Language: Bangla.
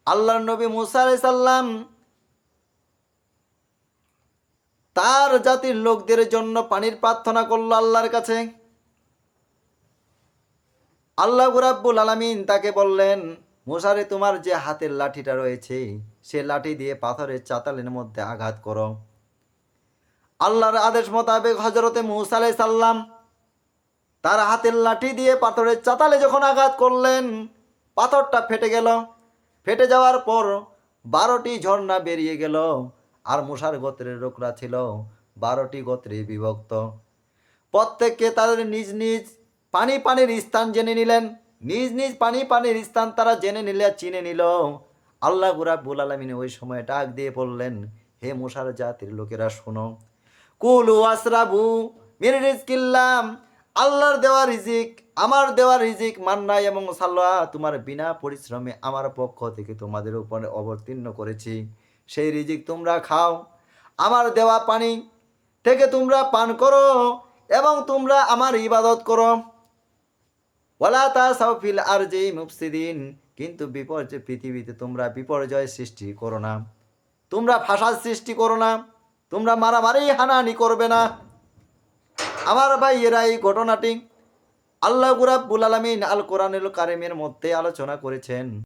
আল্লাহর নবী মুসা আলাইহিস সালাম তার জাতির লোকদের জন্য পানির প্রার্থনা করলো আল্লাহর কাছে। আল্লাহ রাব্বুল আলামিন তাকে বললেন, মুসারে, তোমার যে হাতের লাঠিটা রয়েছে সে লাঠি দিয়ে পাথরের চাতালের মধ্যে আঘাত করো। আল্লাহর আদেশ মোতাবেক হযরতে মুসা আলাইহিস সালাম তার হাতের লাঠি দিয়ে পাথরের চাতালে যখন আঘাত করলেন, পাথরটা ফেটে গেল। ফেটে যাওয়ার পর 12টি ঝর্ণা বেরিয়ে গেল। আর মুসার গোত্রের লোকরা ছিল 12টি গোত্রে বিভক্ত। প্রত্যেককে তাদের নিজ নিজ পানির স্থান জেনে নিলেন। নিজ নিজ পানির স্থান তারা জেনে নিলে, চিনে নিল। আল্লাহ রাব্বুল আলামিন ওই সময় ডাক দিয়ে বললেন, হে মুসার জাতির লোকেরা শোনো, কুলু আসরাবু মির রিজকিল্লাহ, আল্লাহর দেওয়া রিজিক, আমার দেওয়া রিজিক মান্না এবং সালওয়া তোমার বিনা পরিশ্রমে আমার পক্ষ থেকে তোমাদের উপরে অবতীর্ণ করেছি। সেই রিজিক তোমরা খাও, আমার দেওয়া পানি থেকে তোমরা পান করো এবং তোমরা আমার ইবাদত করো। ওয়ালা তাসাউ ফিল আরজি মুফসিদিন, কিন্তু বিপর্যয়, পৃথিবীতে তোমরা বিপর্যয় সৃষ্টি করো না, তোমরা ফাসাদ সৃষ্টি করো না, তোমরা মারামারি হানাহানি করবে না। আমার ভাই এরা এই ঘটনাটি আল্লাহ রাব্বুল আলামিন আল কোরআনুল কারীমের মধ্যে আলোচনা করেছেন।